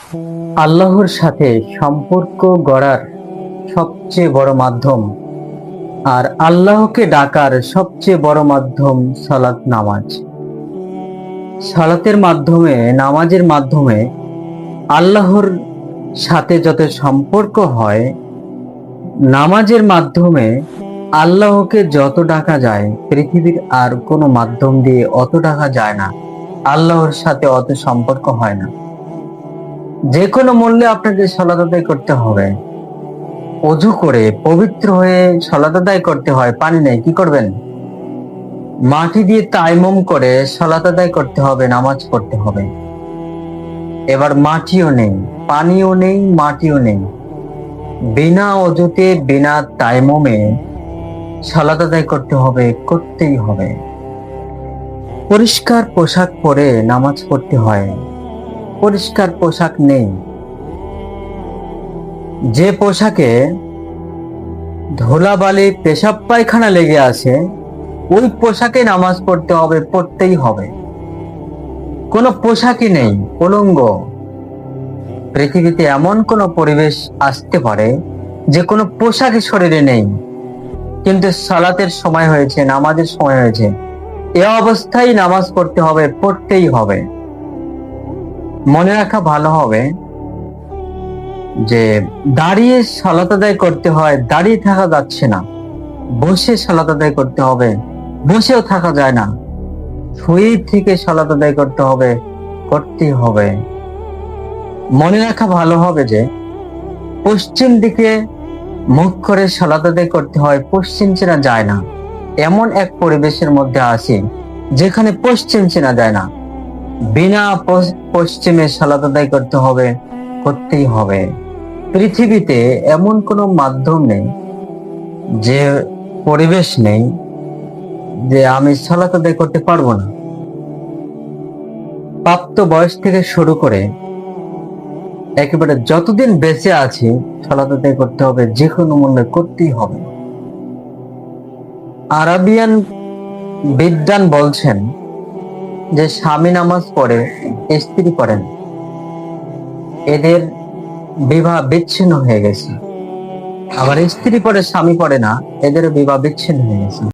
আল্লাহর সাথে সম্পর্ক গড়ার সবচেয়ে বড় মাধ্যম আর আল্লাহকে ডাকার সবচেয়ে বড় মাধ্যম সালাত নামাজ। সালাতের মাধ্যমে, নামাজের মাধ্যমে আল্লাহর সাথে যত সম্পর্ক হয়, নামাজের মাধ্যমে আল্লাহকে যত ডাকা যায় পৃথিবীর আর কোনো মাধ্যম দিয়ে অত ডাকা যায় না। আল্লাহর সাথে অত সম্পর্ক হয় না। যে কোনো মূল্যে আপনাকে সালাত আদায় করতে হবে। অজু করে পবিত্র হয়ে সালাত আদায় করতে হয়। পানি নেই, কি করবেন? মাটি দিয়ে তায়াম্মুম করে সালাত আদায় করতে হবে, নামাজ পড়তে হবে। এবার মাটিও নেই, পানিও নেই, মাটিও নেই, বিনা অজুতে বিনা তায়াম্মুমে সালাত আদায় করতে হবে, করতেই হবে। পরিষ্কার পোশাক পরে নামাজ পড়তে হয়, পরিষ্কার পোশাক নেই। যে পোশাকে ধুলাবালি পেশাব পায়খানা লেগে আছে, ওই পোশাকে নামাজ পড়তে হবে, পড়তেই হবে। কোনো পোশাকই নেই, উলঙ্গ। পৃথিবীতে এমন কোনো পরিবেশ আসতে পারে যে কোনো পোশাকই শরীরে নেই, কিন্তু সালাতের সময় হয়েছে, নামাজের সময় হয়েছে, এ অবস্থায় নামাজ পড়তে হবে, পড়তেই হবে। মনে রাখা ভালো হবে যে দাঁড়িয়ে সালাত আদায় করতে হয়, দাঁড়িয়ে থাকা যাচ্ছে না। বসে সালাত আদায় করতে হবে, বসেও থাকা যায় না। শুয়ে থেকে সালাত আদায় করতে হবে, করতেই হবে। মনে রাখা ভালো হবে যে পশ্চিম দিকে মুখ করে সালাত আদায় করতে হয়, পশ্চিম চেনা যায় না। এমন এক পরিবেশের মধ্যে আছি যেখানে পশ্চিম চেনা যায় না। বিনা পশ্চিমে সালাত আদায় করতে হবে, করতেই হবে। পৃথিবীতে এমন কোনো মাধ্যম নেই, যে পরিবেশ নেই যে আমি সালাত আদায় করতে পারবো না। প্রাপ্ত বয়স থেকে শুরু করে একেবারে যতদিন বেঁচে আছি সালাত আদায় করতে হবে, যে কোনো মূল্যে করতেই হবে। আরাবিয়ান বিদ্বান বলছেন যে স্বামী নামাজ পড়ে, স্ত্রী পড়েন, এদের বিবাহ বিচ্ছিন্ন হয়ে গেছে। আবার স্ত্রী পড়ে, স্বামী পড়ে না, এদের বিবাহ বিচ্ছিন্ন হয়ে গেছে।